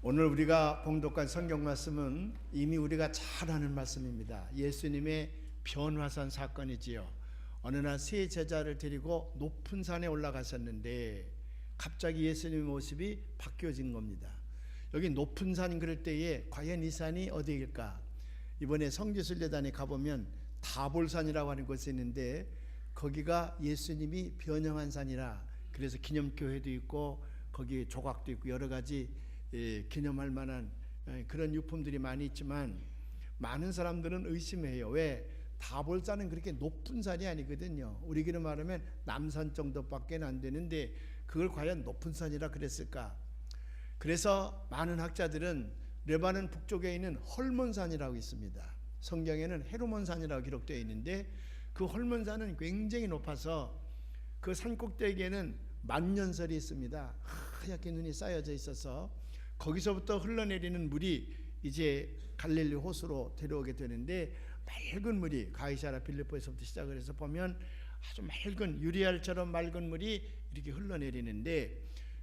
오늘 우리가 봉독한 성경 말씀은 이미 우리가 잘 아는 말씀입니다. 예수님의 변화산 사건이지요. 어느 날 세 제자를 데리고 높은 산에 올라가셨는데 갑자기 예수님의 모습이 바뀌어진 겁니다. 여기 높은 산 그럴 때에 과연 이 산이 어디일까? 이번에 성지순례단에 가보면 다볼산이라고 하는 곳이 있는데 거기가 예수님이 변형한 산이라 그래서 기념교회도 있고 거기에 조각도 있고 여러 가지 기념할 만한 그런 유품들이 많이 있지만 많은 사람들은 의심해요. 왜? 다볼산은 그렇게 높은 산이 아니거든요. 우리끼리 말하면 남산 정도밖에 안 되는데 그걸 과연 높은 산이라 그랬을까? 그래서 많은 학자들은 레바논 북쪽에 있는 헐몬산이라고 있습니다. 성경에는 헤르몬산이라고 기록되어 있는데 그 헐몬산은 굉장히 높아서 그 산 꼭대기에는 만년설이 있습니다. 하얗게 눈이 쌓여져 있어서 거기서부터 흘러내리는 물이 이제 갈릴리 호수로 데려오게 되는데 맑은 물이 가이사랴 빌립보에서부터 시작을 해서 보면 아주 맑은 유리알처럼 맑은 물이 이렇게 흘러내리는데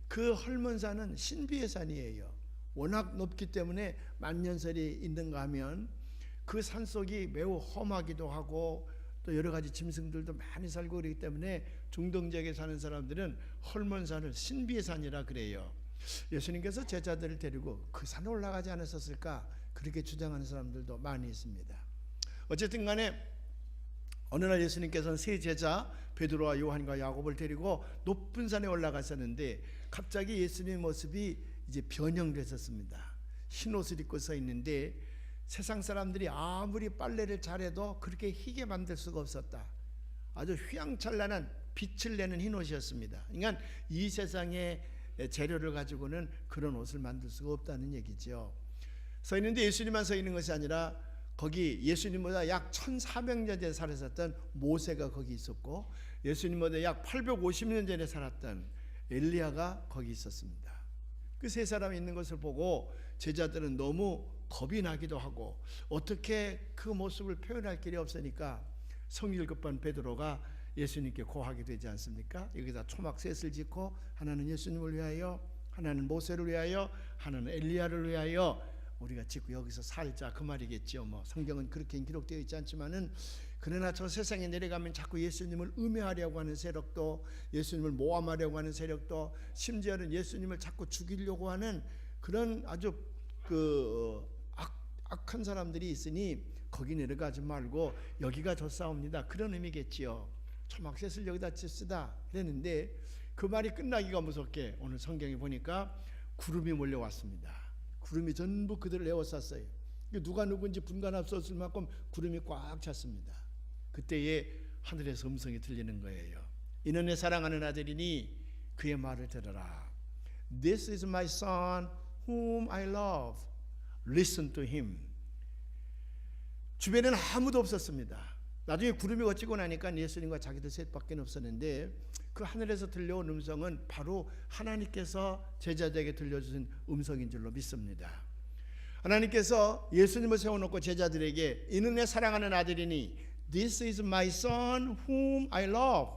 그 헐몬산은 신비의 산이에요. 워낙 높기 때문에 만년설이 있는가 하면 그 산속이 매우 험하기도 하고 또 여러 가지 짐승들도 많이 살고 그렇기 때문에 중동 지역에 사는 사람들은 헐몬산을 신비의 산이라 그래요. 예수님께서 제자들을 데리고 그 산에 올라가지 않았었을까? 그렇게 주장하는 사람들도 많이 있습니다. 어쨌든 간에 어느 날 예수님께서는 세 제자 베드로와 요한과 야곱을 데리고 높은 산에 올라가셨는데 갑자기 예수님의 모습이 이제 변형되셨습니다. 흰 옷을 입고 서 있는데 세상 사람들이 아무리 빨래를 잘해도 그렇게 희게 만들 수가 없었다. 아주 휘황찬란한 빛을 내는 흰 옷이었습니다. 그러니까 이 세상의 재료를 가지고는 그런 옷을 만들 수가 없다는 얘기죠. 서 있는데 예수님만 서 있는 것이 아니라 거기 예수님보다 약 1400년 전에 살았었던 모세가 거기 있었고 예수님보다 약 850년 전에 살았던 엘리야가 거기 있었습니다. 그 세 사람이 있는 것을 보고 제자들은 너무 겁이 나기도 하고 어떻게 그 모습을 표현할 길이 없으니까 성질 급한 베드로가 예수님께 고하게 되지 않습니까? 여기다 초막셋을 짓고 하나는 예수님을 위하여, 하나는 모세를 위하여, 하나는 엘리야를 위하여 우리가 짓고 여기서 살자 그 말이겠죠. 뭐 성경은 그렇게 기록되어 있지 않지만은 그러나 저 세상에 내려가면 자꾸 예수님을 음해하려고 하는 세력도 예수님을 모함하려고 하는 세력도 심지어는 예수님을 자꾸 죽이려고 하는 그런 아주 악한 사람들이 있으니 거기 내려가지 말고 여기가 좋사옵니다. 그런 의미겠지요. 초막셋을 여기다 짓시다 그랬는데 그 말이 끝나기가 무섭게 오늘 성경에 보니까 구름이 몰려왔습니다. 구름이 전부 그들을 에워쌌어요. 누가 누군지 분간없었을 만큼 구름이 꽉 찼습니다. 그때에 하늘에서 음성이 들리는 거예요. 이는 내 사랑하는 아들이니 그의 말을 들으라. This is my son whom I love. Listen to him. 주변에는 아무도 없었습니다. 나중에 구름이 걷히고 나니까 예수님과 자기들 셋밖에 없었는데 그 하늘에서 들려온 음성은 바로 하나님께서 제자들에게 들려주신 음성인 줄로 믿습니다. 하나님께서 예수님을 세워놓고 제자들에게 이는 내 사랑하는 아들이니 This is my son whom I love.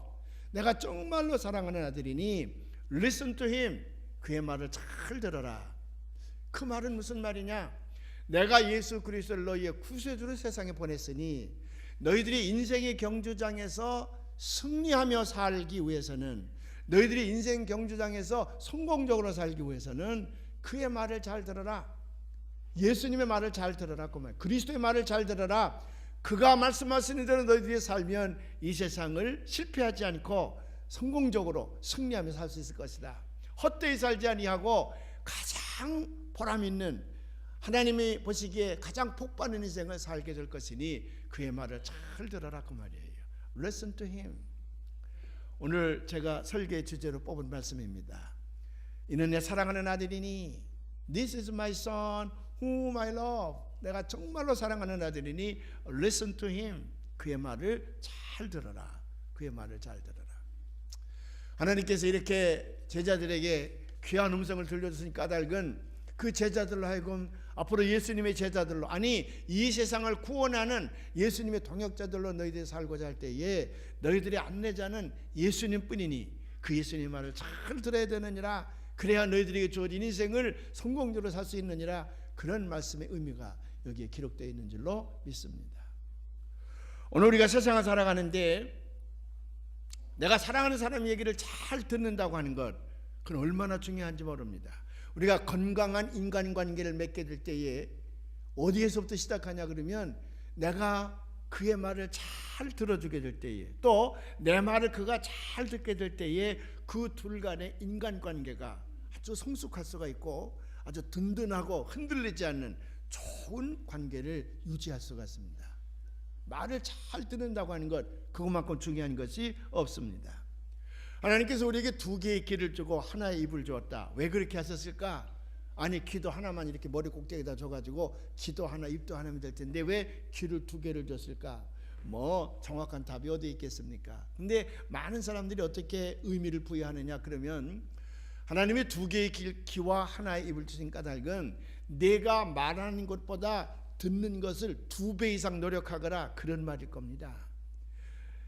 내가 정말로 사랑하는 아들이니 Listen to him. 그의 말을 잘 들어라. 그 말은 무슨 말이냐? 내가 예수 그리스도를 너희의 구세주로 세상에 보냈으니 너희들이 인생의 경주장에서 승리하며 살기 위해서는 너희들이 인생 경주장에서 성공적으로 살기 위해서는 그의 말을 잘 들어라. 예수님의 말을 잘 들어라. 그 말. 그리스도의 말을 잘 들어라. 그가 말씀하시는 대로 너희들이 살면 이 세상을 실패하지 않고 성공적으로 승리하며 살 수 있을 것이다. 헛되이 살지 아니하고 가장 보람 있는 하나님이 보시기에 가장 복받는 인생을 살게 될 것이니 그의 말을 잘 들어라 그 말이에요. Listen to him. 오늘 제가 설교의 주제로 뽑은 말씀입니다. 이는 내 사랑하는 아들이니 This is my son whom I love. 내가 정말로 사랑하는 아들이니 Listen to him. 그의 말을 잘 들어라. 그의 말을 잘 들어라. 하나님께서 이렇게 제자들에게 귀한 음성을 들려주신 까닭은 그 제자들로 하여금 앞으로 예수님의 제자들로 아니 이 세상을 구원하는 예수님의 동역자들로 너희들이 살고자 할 때에 너희들의 안내자는 예수님뿐이니 그 예수님의 말을 잘 들어야 되느니라 그래야 너희들에게 주어진 인생을 성공적으로 살 수 있느니라. 그런 말씀의 의미가 여기에 기록되어 있는 줄로 믿습니다. 오늘 우리가 세상을 살아가는데 내가 사랑하는 사람 얘기를 잘 듣는다고 하는 것, 그건 얼마나 중요한지 모릅니다. 우리가 건강한 인간관계를 맺게 될 때에 어디에서부터 시작하냐 그러면 내가 그의 말을 잘 들어주게 될 때에, 또 내 말을 그가 잘 듣게 될 때에 그 둘 간의 인간관계가 아주 성숙할 수가 있고 아주 든든하고 흔들리지 않는 좋은 관계를 유지할 수가 있습니다. 말을 잘 듣는다고 하는 것, 그것만큼 중요한 것이 없습니다. 하나님께서 우리에게 두 개의 귀를 주고 하나의 입을 주었다. 왜 그렇게 하셨을까? 아니, 귀도 하나만 이렇게 머리 꼭대기에다 줘가지고 귀도 하나 입도 하나면 될 텐데 왜 귀를 두 개를 줬을까? 뭐 정확한 답이 어디 있겠습니까? 근데 많은 사람들이 어떻게 의미를 부여하느냐 그러면, 하나님의 두 개의 귀와 하나의 입을 주신 까닭은 내가 말하는 것보다 듣는 것을 2배 이상 노력하거라, 그런 말일 겁니다.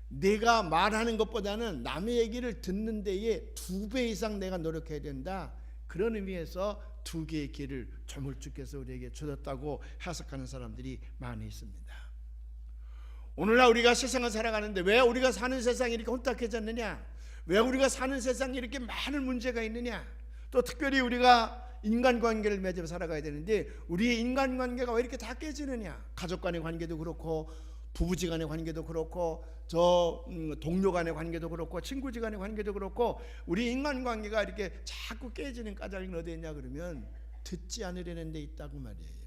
내가 말하는 것보다는 남의 얘기를 듣는 데에 2배 이상 내가 노력해야 된다. 그런 의미에서 두 개의 귀를 조물주께서 우리에게 주셨다고 해석하는 사람들이 많이 있습니다. 오늘날 우리가 세상을 살아가는데 왜 우리가 사는 세상이 이렇게 혼탁해졌느냐? 왜 우리가 사는 세상에 이렇게 많은 문제가 있느냐? 또 특별히 우리가 인간관계를 맺어 살아가야 되는데 우리의 인간관계가 왜 이렇게 다 깨지느냐? 가족 간의 관계도 그렇고, 부부지간의 관계도 그렇고, 동료 간의 관계도 그렇고, 친구지간의 관계도 그렇고, 우리 인간관계가 이렇게 자꾸 깨지는 까닭이 어디 있냐 그러면 듣지 않으려는 데 있다고 말이에요.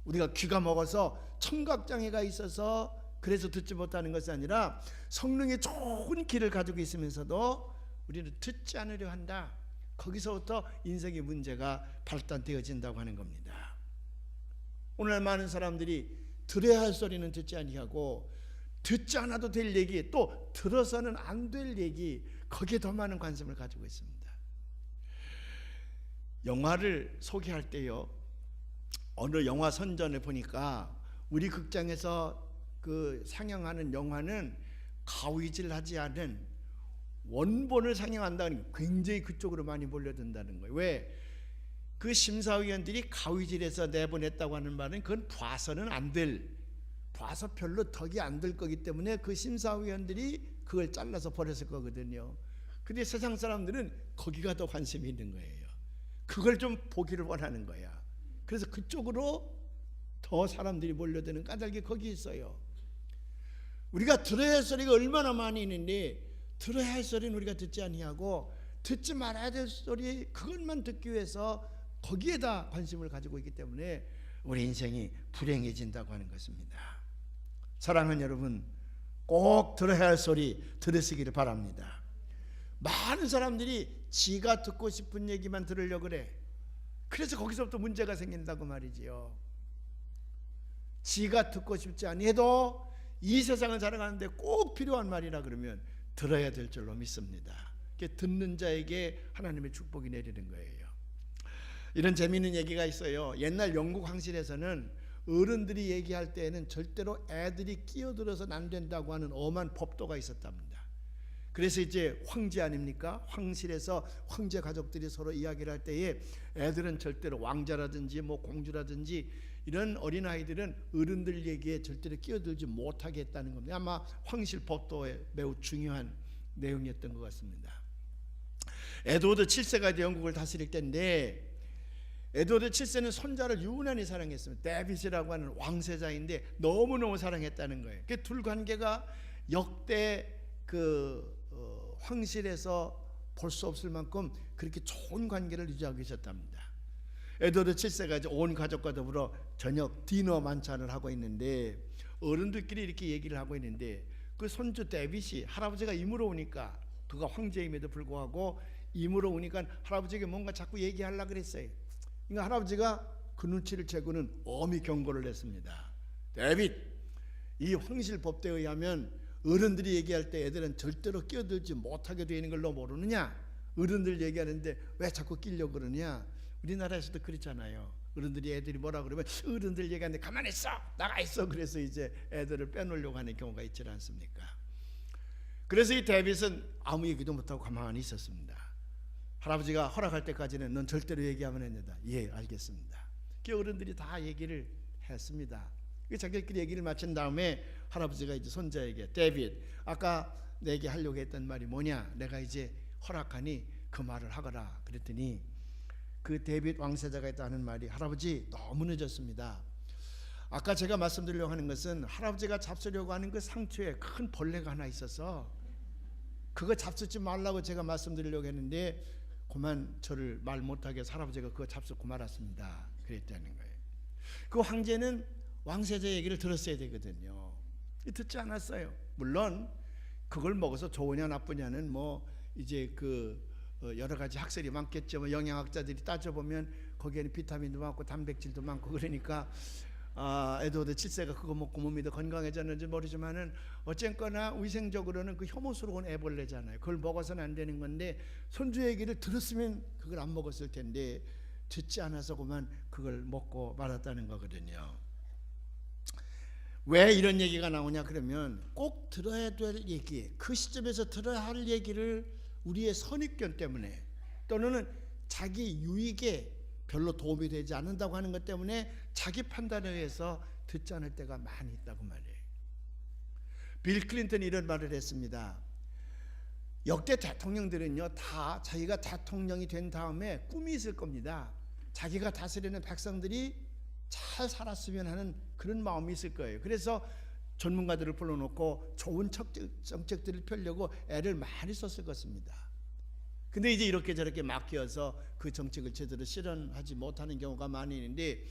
우리가 귀가 먹어서 청각장애가 있어서 그래서 듣지 못하는 것이 아니라 성령의 좋은 귀를 가지고 있으면서도 우리는 듣지 않으려 한다. 거기서부터 인생의 문제가 발단되어진다고 하는 겁니다. 오늘 많은 사람들이 들어야 할 소리는 듣지 아니하고 듣지 않아도 될 얘기, 또 들어서는 안 될 얘기, 거기에 더 많은 관심을 가지고 있습니다. 영화를 소개할 때요, 어느 영화 선전을 보니까 우리 극장에서 그 상영하는 영화는 가위질하지 않은 원본을 상영한다는, 굉장히 그쪽으로 많이 몰려든다는 거예요. 왜? 그 심사위원들이 가위질해서 내보냈다고 하는 말은 그건 봐서는 안 될, 봐서 별로 덕이 안 될 거기 때문에 그 심사위원들이 그걸 잘라서 버렸을 거거든요. 근데 세상 사람들은 거기가 더 관심이 있는 거예요. 그걸 좀 보기를 원하는 거야. 그래서 그쪽으로 더 사람들이 몰려드는 까닭이 거기 있어요. 우리가 들어야 할 소리가 얼마나 많이 있는데 들어야 할 소리는 우리가 듣지 아니하고 듣지 말아야 될 소리, 그것만 듣기 위해서 거기에다 관심을 가지고 있기 때문에 우리 인생이 불행해진다고 하는 것입니다. 사랑하는 여러분, 꼭 들어야 할 소리 들으시기를 바랍니다. 많은 사람들이 지가 듣고 싶은 얘기만 들으려고 그래. 그래서 거기서부터 문제가 생긴다고 말이지요. 지가 듣고 싶지 아니해도 이 세상을 살아가는데 꼭 필요한 말이라 그러면 들어야 될 줄로 믿습니다. 듣는 자에게 하나님의 축복이 내리는 거예요. 이런 재미있는 얘기가 있어요. 옛날 영국 황실에서는 어른들이 얘기할 때에는 절대로 애들이 끼어들어서는 안 된다고 하는 엄한 법도가 있었답니다. 그래서 이제 황제 아닙니까? 황실에서 황제 가족들이 서로 이야기를 할 때에 애들은 절대로, 왕자라든지 뭐 공주라든지 이런 어린아이들은 어른들 얘기에 절대로 끼어들지 못하게 했다는 겁니다. 아마 황실 법도에 매우 중요한 내용이었던 것 같습니다. 에드워드 7세가 이제 영국을 다스릴 때인데, 에드워드 7세는 손자를 유난히 사랑했습니다. 데빗이라고 하는 왕세자인데 너무너무 사랑했다는 거예요. 그 둘 관계가 역대 황실에서 볼 수 없을 만큼 그렇게 좋은 관계를 유지하고 계셨답니다. 에드워드 7세가 이제 온 가족과 더불어 저녁 디너 만찬을 하고 있는데 어른들끼리 이렇게 얘기를 하고 있는데 그 손주 데빗이 할아버지가 임으로 오니까, 그가 황제임에도 불구하고 임으로 오니까 할아버지에게 뭔가 자꾸 얘기하려고 그랬어요. 그러니까 할아버지가 그 눈치를 채고는 엄히 경고를 했습니다. 데빗, 이 황실 법대에 의하면 어른들이 얘기할 때 애들은 절대로 끼어들지 못하게 되는 걸로 모르느냐? 어른들 얘기하는데 왜 자꾸 끼려고 그러냐? 우리나라에서도 그렇잖아요. 어른들이 애들이 뭐라 그러면 어른들 얘기하는데 가만히 있어, 나가 있어. 그래서 이제 애들을 빼놓으려고 하는 경우가 있지 않습니까? 그래서 이 데빗은 아무 얘기도 못하고 가만히 있었습니다. 할아버지가 허락할 때까지는 넌 절대로 얘기하면 안 된다. 예, 알겠습니다. 그 어른들이 다 얘기를 했습니다. 자기들끼리 얘기를 마친 다음에 할아버지가 이제 손자에게 데이빗, 아까 내게 하려고 했던 말이 뭐냐? 내가 이제 허락하니 그 말을 하거라. 그랬더니 그 데이빗 왕세자가 했다는 말이 할아버지 너무 늦었습니다. 아까 제가 말씀드리려고 하는 것은 할아버지가 잡수려고 하는 그 상추에 큰 벌레가 하나 있어서 그거 잡수지 말라고 제가 말씀드리려고 했는데 그만 저를 말 못하게 해서 할아버지가 그거 잡수고 말았습니다. 그랬다는 거예요. 그 황제는 왕세자 얘기를 들었어야 되거든요. 듣지 않았어요. 물론 그걸 먹어서 좋으냐 나쁘냐는 뭐 이제 그 여러 가지 학설이 많겠죠. 뭐 영양학자들이 따져보면 거기에는 비타민도 많고 단백질도 많고 그러니까 에드워드 7세가 그거 먹고 몸이 더 건강해졌는지 모르지만은 어쨌거나 위생적으로는 그 혐오스러운 애벌레잖아요. 그걸 먹어서는 안 되는 건데 손주 얘기를 들었으면 그걸 안 먹었을 텐데 듣지 않아서 그만 그걸 먹고 말았다는 거거든요. 왜 이런 얘기가 나오냐 그러면 꼭 들어야 될 얘기, 그 시점에서 들어야 할 얘기를 우리의 선입견 때문에 또는 자기 유익에 별로 도움이 되지 않는다고 하는 것 때문에 자기 판단에 의해서 듣지 않을 때가 많이 있다고 말이에요. 빌 클린턴이 이런 말을 했습니다. 역대 대통령들은요 다 자기가 대통령이 된 다음에 꿈이 있을 겁니다. 자기가 다스리는 백성들이 잘 살았으면 하는 그런 마음이 있을 거예요. 그래서 전문가들을 불러놓고 좋은 정책들을 펴려고 애를 많이 썼을 것입니다. 근데 이제 이렇게 저렇게 막혀서 그 정책을 제대로 실현하지 못하는 경우가 많이 있는데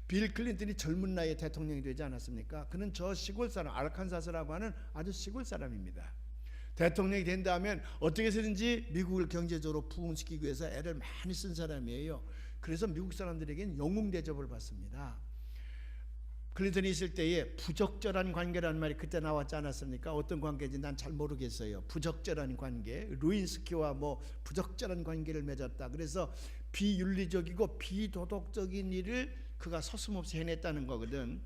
빌 클린턴이 젊은 나이에 대통령이 되지 않았습니까? 그는 저 시골 사람, 아르칸사스라고 하는 아주 시골 사람입니다. 대통령이 된다면 어떻게 해서든지 미국을 경제적으로 부흥시키기 위해서 애를 많이 쓴 사람이에요. 그래서 미국 사람들에게는 영웅 대접을 받습니다. 클린턴이 있을 때에 부적절한 관계라는 말이 그때 나왔지 않았습니까? 어떤 관계인지 난 잘 모르겠어요. 부적절한 관계, 루인스키와 뭐 부적절한 관계를 맺었다. 그래서 비윤리적이고 비도덕적인 일을 그가 서슴없이 해냈다는 거거든.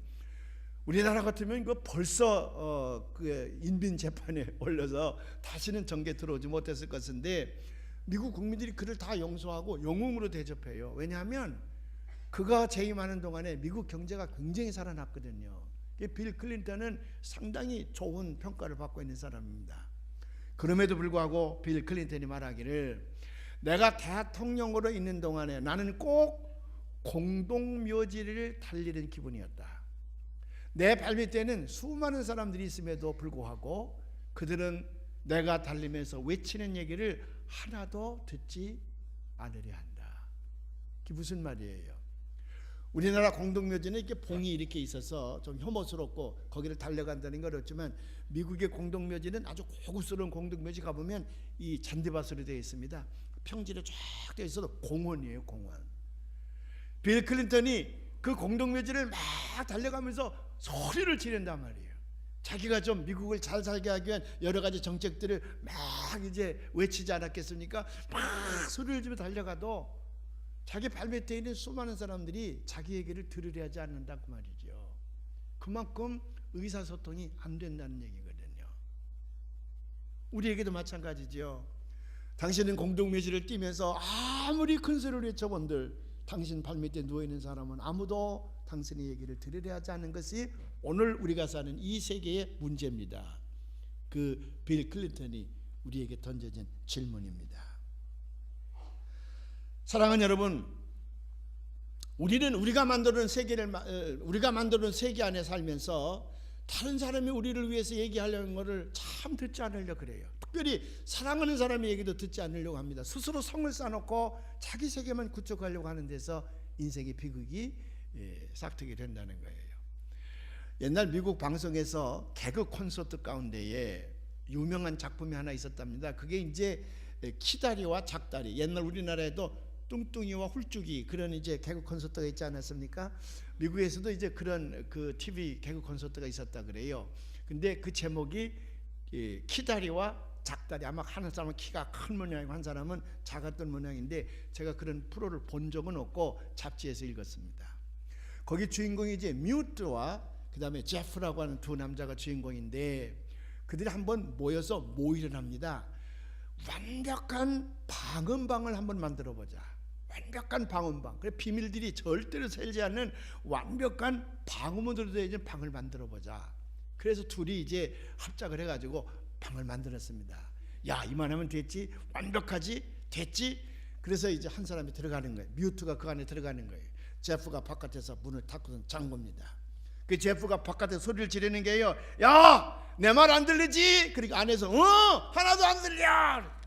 우리나라 같으면 그 벌써 그 인민 재판에 올려서 다시는 정계 들어오지 못했을 것인데 미국 국민들이 그를 다 용서하고 영웅으로 대접해요. 왜냐하면 그가 재임하는 동안에 미국 경제가 굉장히 살아났거든요. 빌 클린턴은 상당히 좋은 평가를 받고 있는 사람입니다. 그럼에도 불구하고 빌 클린턴이 말하기를 내가 대통령으로 있는 동안에 나는 꼭 공동묘지를 달리는 기분이었다. 내 발밑에는 수많은 사람들이 있음에도 불구하고 그들은 내가 달리면서 외치는 얘기를 하나도 듣지 않으려 한다. 그게 무슨 말이에요? 우리나라 공동묘지는 이렇게 봉이 이렇게 있어서 좀 혐오스럽고 거기를 달려간다는 건 어렵지만 미국의 공동묘지는 아주 고급스러운 공동묘지 가보면 이 잔디밭으로 되어 있습니다. 평지로 쫙 되어 있어도 공원이에요, 공원. 빌 클린턴이 그 공동묘지를 막 달려가면서 소리를 지른단 말이에요. 자기가 좀 미국을 잘 살게 하기 위한 여러 가지 정책들을 막 이제 외치지 않았겠습니까? 막 소리를 지르며 달려가도 자기 발밑에 있는 수많은 사람들이 자기 얘기를 들으려 하지 않는다고 말이죠. 그만큼 의사소통이 안 된다는 얘기거든요. 우리에게도 마찬가지죠. 당신은 공동묘지를 뛰면서 아무리 큰 소리를 외쳐본들 당신 발밑에 누워있는 사람은 아무도 당신의 얘기를 들으려 하지 않는 것이 오늘 우리가 사는 이 세계의 문제입니다. 그 빌 클린턴이 우리에게 던져진 질문입니다. 사랑하는 여러분, 우리는 우리가 만드는 세계 안에 살면서 다른 사람이 우리를 위해서 얘기하려는 것을 참 듣지 않으려고 그래요. 특별히 사랑하는 사람의 얘기도 듣지 않으려고 합니다. 스스로 성을 쌓아놓고 자기 세계만 구축하려고 하는 데서 인생의 비극이 싹트게 된다는 거예요. 옛날 미국 방송에서 개그 콘서트 가운데에 유명한 작품이 하나 있었답니다. 그게 이제 키다리와 작다리. 옛날 우리나라에도 뚱뚱이와 훌쭉이 그런 이제 개그 콘서트가 있지 않았습니까? 미국에서도 이제 그런 그 TV 개그 콘서트가 있었다 그래요. 근데 그 제목이 키다리와 작다리. 아마 한 사람은 키가 큰 모양이고 한 사람은 작았던 모양인데 제가 그런 프로를 본 적은 없고 잡지에서 읽었습니다. 거기 주인공이 이제 뮤트와 그 다음에 제프라고 하는 두 남자가 주인공인데 그들이 한번 모여서 모의를 합니다. 완벽한 방음방을 한번 만들어 보자. 완벽한 방음방. 그래 비밀들이 절대로 새지 않는 완벽한 방음으로 되어 있는 방을 만들어 보자. 그래서 둘이 이제 합작을 해가지고 방을 만들었습니다. 야, 이만하면 됐지? 완벽하지? 됐지? 그래서 이제 한 사람이 들어가는 거예요. 뮤트가 그 안에 들어가는 거예요. 제프가 바깥에서 문을 닫고선 잠굽니다. 그 제프가 바깥에 소리를 지르는 게요. 야, 내 말 안 들리지? 그러니까 안에서 하나도 안 들려.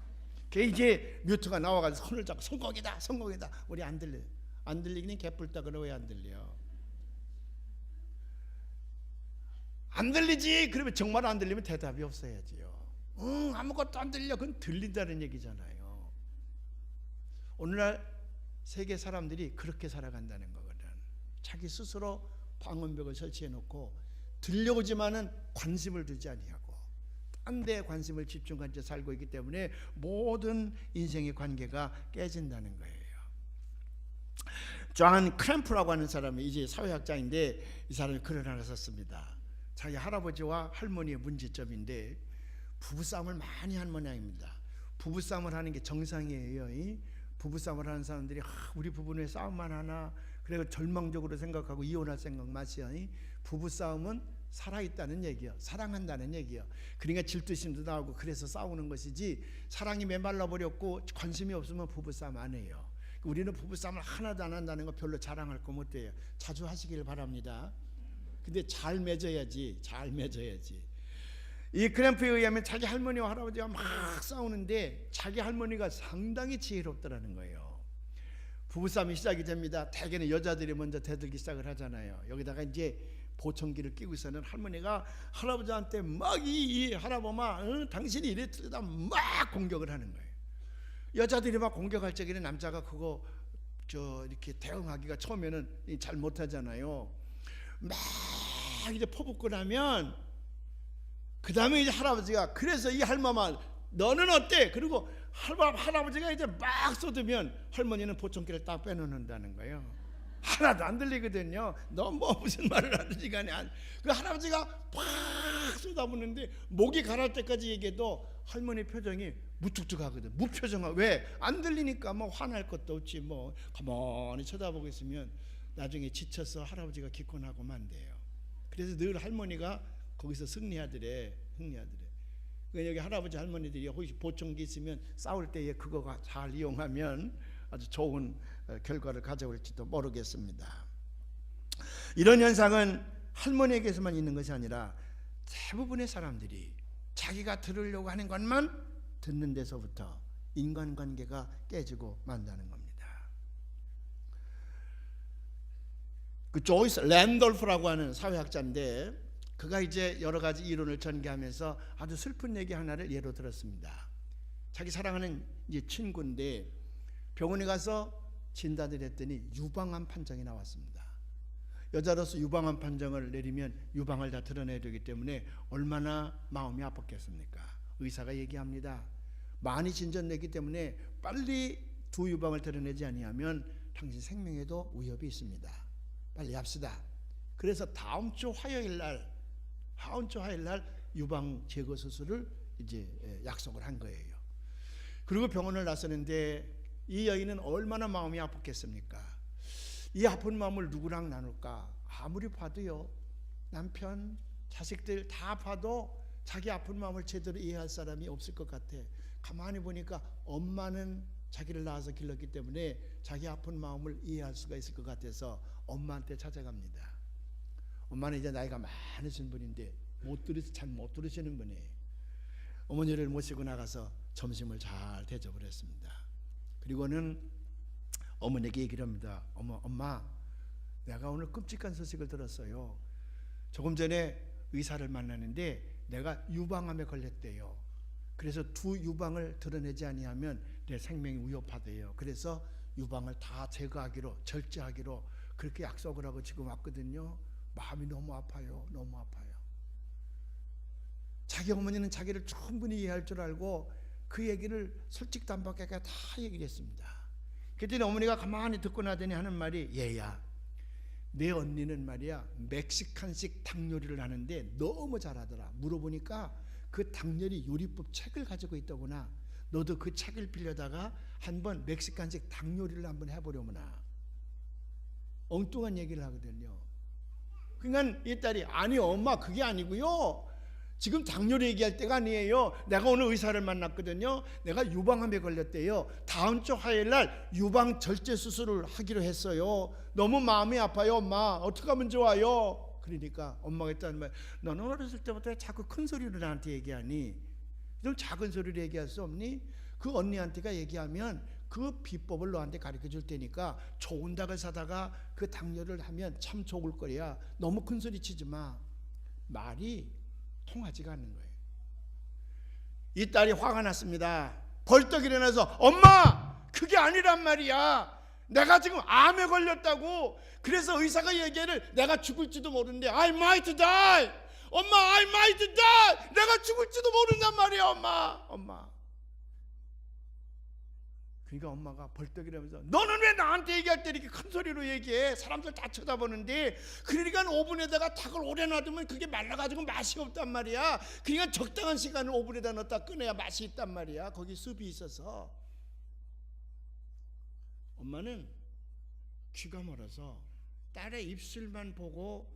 그 이제 뮤트가 나와가지고 손을 잡고 성공이다, 성공이다. 우리 안 들려. 안 들리기는 개뿔따그러 왜 안 들려? 안 들리지? 그러면 정말 안 들리면 대답이 없어야지요. 아무것도 안 들려. 그건 들린다는 얘기잖아요. 오늘날 세계 사람들이 그렇게 살아간다는 거거든. 자기 스스로 방음벽을 설치해 놓고 들려오지만은 관심을 두지 아니하고 딴 데에 관심을 집중한 채 살고 있기 때문에 모든 인생의 관계가 깨진다는 거예요. 존 크램프라고 하는 사람이 이제 사회학자인데 이 사람이 글을 하나 썼습니다. 자기 할아버지와 할머니의 문제점인데 부부싸움을 많이 한 모양입니다. 부부싸움을 하는 게 정상이에요. 부부싸움을 하는 사람들이 우리 부부는 왜 싸움만 하나, 그래서 절망적으로 생각하고 이혼할 생각 마시오. 부부싸움은 살아있다는 얘기요, 사랑한다는 얘기요. 그러니까 질투심도 나오고 그래서 싸우는 것이지, 사랑이 메말라 버렸고 관심이 없으면 부부싸움 안 해요. 우리는 부부싸움을 하나도 안 한다는 거 별로 자랑할 거 못해요. 자주 하시길 바랍니다. 근데 잘 맺어야지, 잘 맺어야지. 이 크램프에 의하면 자기 할머니와 할아버지가 막 싸우는데 자기 할머니가 상당히 지혜롭더라는 거예요. 부부싸움이 시작이 됩니다. 대개는 여자들이 먼저 대들기 시작을 하잖아요. 여기다가 이제 보청기를 끼고 있어는 할머니가 할아버지한테 막 이 할아버마 당신이 이랬다 막 공격을 하는 거예요. 여자들이 막 공격할 적에는 남자가 그거 이렇게 대응하기가 처음에는 잘 못하잖아요. 막 이제 퍼붓고 나면 그 다음에 이제 할아버지가, 그래서 이 할머마 너는 어때? 그리고 할아버지가 이제 막 쏟으면 할머니는 보청기를 딱 빼놓는다는 거예요. 하나도 안 들리거든요. 너 뭐 무슨 말을 하는지 간에 그 할아버지가 팍 쏟아붓는데 목이 가랄 때까지 얘기해도 할머니 표정이 무뚝뚝하거든. 무표정하고. 왜? 안 들리니까 뭐 화날 것도 없지. 뭐 가만히 쳐다보고 있으면 나중에 지쳐서 할아버지가 기권하고 만대요. 그래서 늘 할머니가 거기서 승리하더래. 그러니까 여기 할아버지 할머니들이 혹시 보청기 있으면 싸울 때에 그거가 잘 이용하면 아주 좋은 결과를 가져올지도 모르겠습니다. 이런 현상은 할머니에게서만 있는 것이 아니라 대부분의 사람들이 자기가 들으려고 하는 것만 듣는 데서부터 인간관계가 깨지고 만다는 겁니다. 그 조이스 랜돌프라고 하는 사회학자인데 그가 이제 여러 가지 이론을 전개하면서 아주 슬픈 얘기 하나를 예로 들었습니다. 자기 사랑하는 이제 친구인데 병원에 가서 진단을 했더니 유방암 판정이 나왔습니다. 여자로서 유방암 판정을 내리면 유방을 다 드러내야 되기 때문에 얼마나 마음이 아팠겠습니까? 의사가 얘기합니다. 많이 진전됐기 때문에 빨리 두 유방을 드러내지 아니하면 당신 생명에도 위협이 있습니다. 빨리 합시다. 그래서 다음 주 화요일 날 유방 제거 수술을 이제 약속을 한 거예요. 그리고 병원을 나서는데 이 여인은 얼마나 마음이 아팠겠습니까? 이 아픈 마음을 누구랑 나눌까? 아무리 봐도요, 남편, 자식들 다 봐도 자기 아픈 마음을 제대로 이해할 사람이 없을 것 같아. 가만히 보니까 엄마는 자기를 낳아서 길렀기 때문에 자기 아픈 마음을 이해할 수가 있을 것 같아서 엄마한테 찾아갑니다. 엄마는 이제 나이가 많으신 분인데 잘 못 들으시는 분이에요. 어머니를 모시고 나가서 점심을 잘 대접을 했습니다. 그리고는 어머니에게 얘기를 합니다. 엄마, 내가 오늘 끔찍한 소식을 들었어요. 조금 전에 의사를 만나는데 내가 유방암에 걸렸대요. 그래서 두 유방을 드러내지 아니하면 내 생명이 위협하대요. 그래서 유방을 다 제거하기로, 절제하기로 그렇게 약속을 하고 지금 왔거든요. 마음이 너무 아파요. 너무 아파요. 자기 어머니는 자기를 충분히 이해할 줄 알고 그 얘기를 솔직담백하게 다 얘기를 했습니다. 그랬더니 어머니가 가만히 듣고 나더니 하는 말이, 얘야, 내 언니는 말이야 멕시칸식 닭 요리를 하는데 너무 잘하더라. 물어보니까 그 닭 요리 요리법 책을 가지고 있더구나. 너도 그 책을 빌려다가 한번 멕시칸식 닭 요리를 한번 해보려구나. 엉뚱한 얘기를 하거든요. 그러니까 이 딸이 아니 엄마 그게 아니고요. 지금 닭 요리 얘기할 때가 아니에요. 내가 오늘 의사를 만났거든요. 내가 유방암에 걸렸대요. 다음 주 화요일 날 유방 절제 수술을 하기로 했어요. 너무 마음이 아파요 엄마. 어떻게 하면 좋아요? 그러니까 엄마가 했다는 말, 너는 어렸을 때부터 자꾸 큰 소리로 나한테 얘기하니 좀 작은 소리로 얘기할 수 없니? 그 언니한테가 얘기하면 그 비법을 너한테 가르쳐 줄 테니까 좋은 닭을 사다가 그 닭요리를 하면 참 좋을 거야. 너무 큰 소리 치지 마. 말이 통하지가 않는 거예요. 이 딸이 화가 났습니다. 벌떡 일어나서 엄마 그게 아니란 말이야. 내가 지금 암에 걸렸다고. 그래서 의사가 얘기를 내가 죽을지도 모르는데 I might die. 엄마 I might die. 내가 죽을지도 모른단 말이야 엄마. 그러니까 엄마가 벌떡 일어나면서 너는 왜 나한테 얘기할 때 이렇게 큰 소리로 얘기해? 사람들 다 쳐다보는데. 그러니까 오븐에다가 닭을 오래 놔두면 그게 말라가지고 맛이 없단 말이야. 그러니까 적당한 시간을 오븐에다 넣었다 꺼내야 맛이 있단 말이야. 거기 습이 있어서. 엄마는 귀가 멀어서 딸의 입술만 보고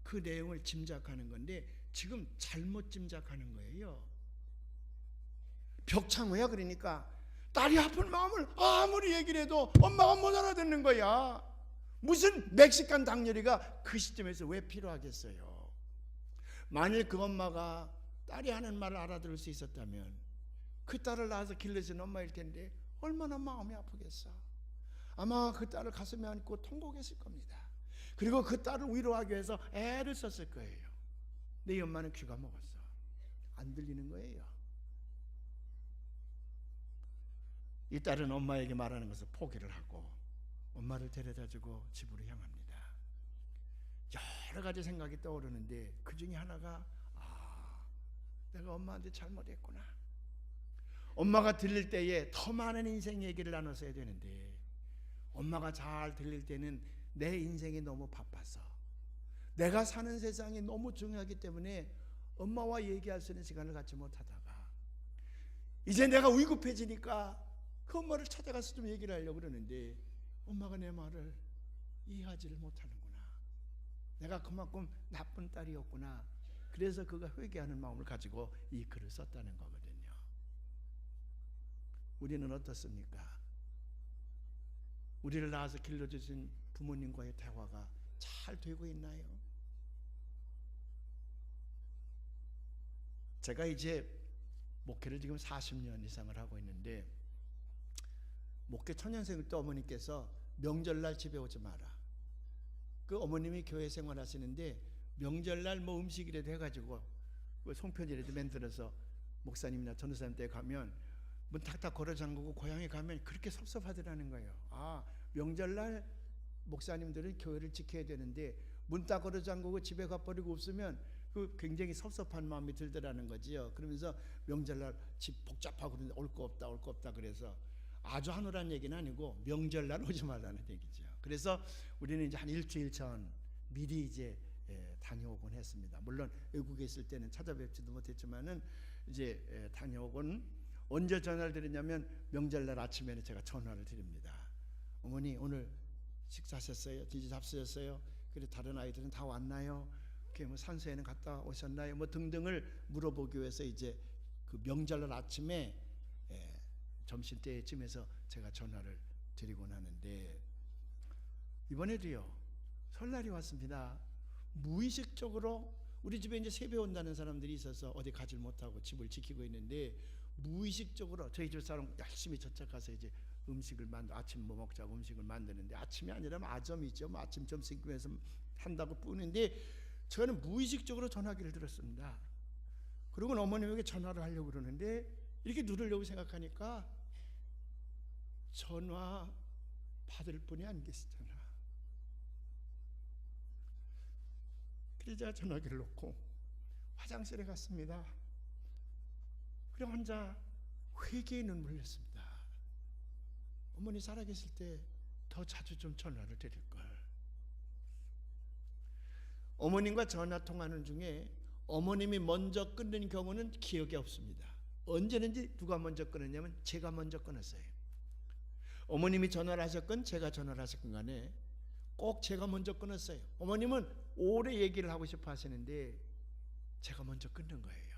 그 내용을 짐작하는 건데 지금 잘못 짐작하는 거예요. 벽창호야. 그러니까 딸이 아픈 마음을 아무리 얘기를 해도 엄마가 못 알아듣는 거야. 무슨 멕시칸 닭 요리가 그 시점에서 왜 필요하겠어요? 만일 그 엄마가 딸이 하는 말을 알아들을 수 있었다면 그 딸을 낳아서 길러준 엄마일 텐데 얼마나 마음이 아프겠어. 아마 그 딸을 가슴에 안고 통곡했을 겁니다. 그리고 그 딸을 위로하기 위해서 애를 썼을 거예요. 근데 이 엄마는 귀가 먹었어. 안 들리는 거예요. 이 딸은 엄마에게 말하는 것을 포기를 하고 엄마를 데려다주고 집으로 향합니다. 여러 가지 생각이 떠오르는데 그 중에 하나가 내가 엄마한테 잘못했구나. 엄마가 들릴 때에 더 많은 인생 얘기를 나눴어야 되는데 엄마가 잘 들릴 때는 내 인생이 너무 바빠서 내가 사는 세상이 너무 중요하기 때문에 엄마와 얘기할 수 있는 시간을 갖지 못하다가 이제 내가 위급해지니까 그 엄마를 찾아가서 좀 얘기를 하려고 그러는데 엄마가 내 말을 이해하지를 못하는구나. 내가 그만큼 나쁜 딸이었구나. 그래서 그가 회개하는 마음을 가지고 이 글을 썼다는 거거든요. 우리는 어떻습니까? 우리를 낳아서 길러주신 부모님과의 대화가 잘 되고 있나요? 제가 이제 목회를 지금 40년 이상을 하고 있는데 목회 초년생 때 어머니께서 명절날 집에 오지 마라. 그 어머님이 교회 생활하시는데 명절날 뭐 음식이라도 해가지고 그 송편이라도 만들어서 목사님이나 전도사님 때 가면 문 탁탁 걸어 잠그고 고향에 가면 그렇게 섭섭하더라는 거예요. 명절날 목사님들은 교회를 지켜야 되는데 문 딱 걸어 잠그고 집에 가버리고 없으면 그 굉장히 섭섭한 마음이 들더라는 거지요. 그러면서 명절날 집 복잡하고 그러는데 올 거 없다 그래서 아주 하노란 얘기는 아니고 명절날 오지 말라는 얘기죠. 그래서 우리는 이제 한 일주일 전 미리 이제 다녀오곤 했습니다. 물론 외국에 있을 때는 찾아뵙지도 못했지만은 이제 다녀오곤. 언제 전화를 드렸냐면 명절날 아침에는 제가 전화를 드립니다. 어머니 오늘 식사하셨어요? 뒤지 잡수셨어요? 그리고 다른 아이들은 다 왔나요? 뭐 산소에는 갔다 오셨나요? 뭐 등등을 물어보기 위해서 이제 그 명절날 아침에 점심때쯤에서 제가 전화를 드리곤 하는데 이번에도요 설날이 왔습니다. 무의식적으로 우리 집에 이제 세배 온다는 사람들이 있어서 어디 가질 못하고 집을 지키고 있는데 무의식적으로 저희 집 사람 열심히 저쪽 가서 이제 음식을 아침 뭐 먹자고 음식을 만드는데 아침이 아니라면 아점이죠. 뭐 아침 점심 겸해서 한다고 뿌는데 저는 무의식적으로 전화기를 들었습니다. 그리고 어머님에게 전화를 하려고 그러는데 이렇게 누르려고 생각하니까 전화 받을 분이 안 계시잖아. 그래서 제가 전화기를 놓고 화장실에 갔습니다. 그리고 혼자 회개의 눈물을 흘렸습니다. 어머니 살아계실 때 더 자주 좀 전화를 드릴걸. 어머님과 전화 통화하는 중에 어머님이 먼저 끊는 경우는 기억이 없습니다. 언제든지 누가 먼저 끊었냐면 제가 먼저 끊었어요. 어머님이 전화를 하셨건 제가 전화를 하셨건 간에 꼭 제가 먼저 끊었어요. 어머님은 오래 얘기를 하고 싶어 하시는데 제가 먼저 끊는 거예요.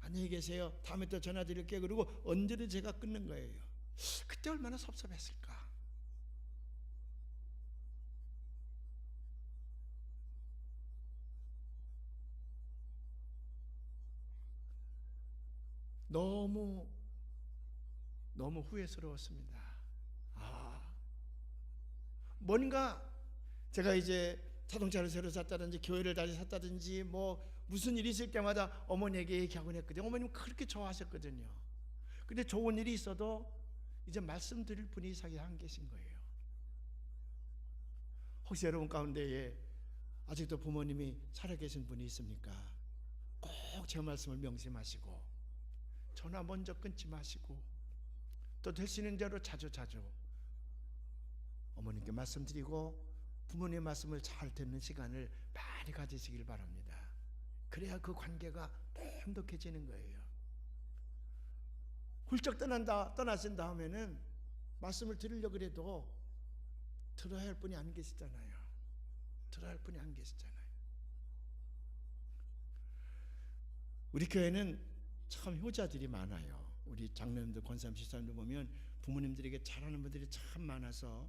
안녕히 계세요. 다음에 또 전화 드릴게요. 그리고 언제든 제가 끊는 거예요. 그때 얼마나 섭섭했을까. 너무 후회스러웠습니다. 뭔가 제가 이제 자동차를 새로 샀다든지 교회를 다시 샀다든지 뭐 무슨 일이 있을 때마다 어머니에게 얘기하곤 했거든요. 어머님 그렇게 좋아하셨거든요. 근데 좋은 일이 있어도 이제 말씀드릴 분이 이상하게 안 계신 거예요. 혹시 여러분 가운데에 아직도 부모님이 살아계신 분이 있습니까? 꼭 제 말씀을 명심하시고 전화 먼저 끊지 마시고 또 되시는 대로 자주 어머님께 말씀드리고 부모님의 말씀을 잘 듣는 시간을 많이 가지시길 바랍니다. 그래야 그 관계가 행복해지는 거예요. 훌쩍 떠나신 다음에는 말씀을 들으려고 해도 들어야 할 분이 안 계시잖아요. 우리 교회는 참 효자들이 많아요. 우리 장로님들, 권사님, 집사님들 보면 부모님들에게 잘하는 분들이 참 많아서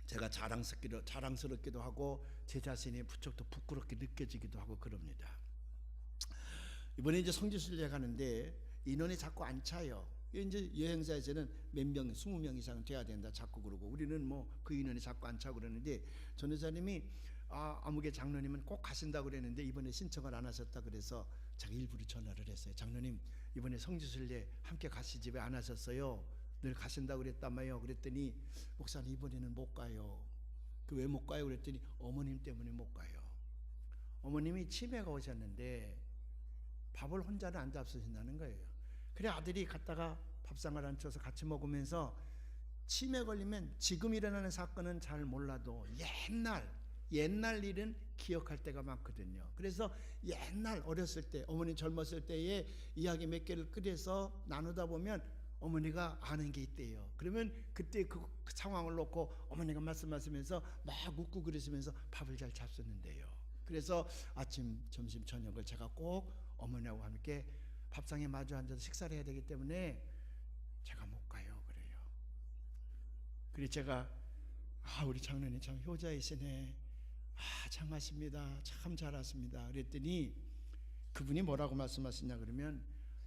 제가 자랑스럽기도 하고 제 자신이 부쩍 더 부끄럽게 느껴지기도 하고 그럽니다. 이번에 이제 성지순례 가는데 인원이 자꾸 안 차요. 이제 여행사에서는 몇 명, 20명 이상 돼야 된다 자꾸 그러고 우리는 뭐 그 인원이 자꾸 안 차고 그러는데 전도사님이 아무개 장로님은 꼭 가신다고 그랬는데 이번에 신청을 안 하셨다 그래서 제가 일부러 전화를 했어요. 장로님 이번에 성지순례 함께 가시지 왜 안 하셨어요? 늘 가신다고 그랬다마요. 그랬더니 목사님 이번에는 못 가요. 그 왜 못 가요? 그랬더니 어머님 때문에 못 가요. 어머님이 치매가 오셨는데 밥을 혼자는 안 잡수신다는 거예요. 그래 아들이 갔다가 밥상을 앉혀서 같이 먹으면서 치매 걸리면 지금 일어나는 사건은 잘 몰라도 옛날 일은 기억할 때가 많거든요. 그래서 옛날 어렸을 때 어머니 젊었을 때의 이야기 몇 개를 끓여서 나누다 보면 어머니가 아는 게 있대요. 그러면 그때 그 상황을 놓고 어머니가 말씀하시면서 막 웃고 그러시면서 밥을 잘 잡수는데요. 그래서 아침, 점심, 저녁을 제가 꼭 어머니하고 함께 밥상에 마주 앉아서 식사를 해야 되기 때문에 제가 못 가요. 그래요. 그래서 제가 우리 장로님 참 효자이시네. 장하십니다. 참 잘하십니다. 그랬더니 그분이 뭐라고 말씀하시냐 그러면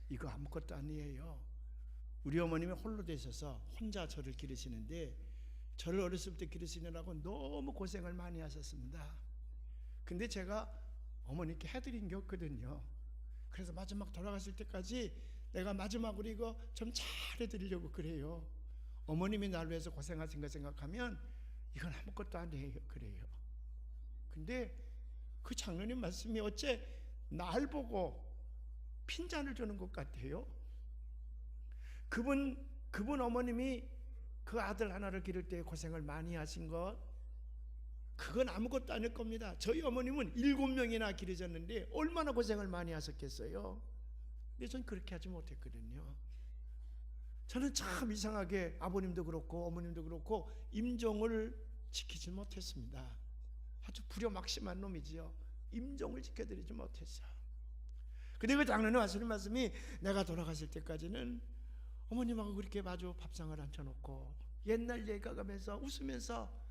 이거 아무것도 아니에요. 우리 어머님이 홀로 되셔서 혼자 저를 기르시는데 저를 어렸을 때 기르시느라고 너무 고생을 많이 하셨습니다. 근데 제가 어머니께 해드린 게 없거든요. 그래서 마지막 돌아가실 때까지 내가 마지막으로 이거 좀 잘해드리려고 그래요. 어머님이 날 위해서 고생하신 거 생각하면 이건 아무것도 아니에요. 그래요. 근데 그 장로님 말씀이 어째 날 보고 핀잔을 주는 것 같아요. 그분 어머님이 그 아들 하나를 기를 때 고생을 많이 하신 것 그건 아무것도 아닐 겁니다. 저희 어머님은 7명이나 기르셨는데 얼마나 고생을 많이 하셨겠어요. 근데 전 그렇게 하지 못했거든요. 저는 참 이상하게 아버님도 그렇고 어머님도 그렇고 임종을 지키지 못했습니다. 아주 불효막심한 놈이지요. 임종을 지켜드리지 못했어요. 근데 그 장로님 하시는 말씀이 내가 돌아가실 때까지는 어머님하고 그렇게 마주 밥상을 앉혀놓고 옛날 얘기하면서 웃으면서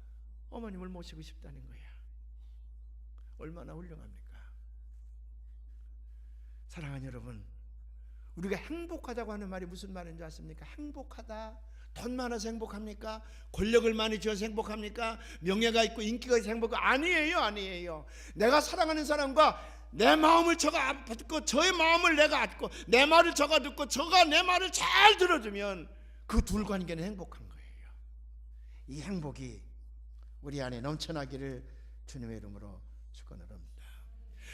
어머님을 모시고 싶다는 거야. 얼마나 훌륭합니까? 사랑하는 여러분, 우리가 행복하다고 하는 말이 무슨 말인지 아십니까? 행복하다. 돈 많아서 행복합니까? 권력을 많이 쥐어서 행복합니까? 명예가 있고 인기가 있어서 행복합니까? 아니에요. 내가 사랑하는 사람과 내 마음을 저가 듣고 저의 마음을 내가 안고 내 말을 저가 듣고 저가 내 말을 잘 들어주면 그 둘 관계는 행복한 거예요. 이 행복이 우리 안에 넘쳐나기를 주님의 이름으로 축원합니다.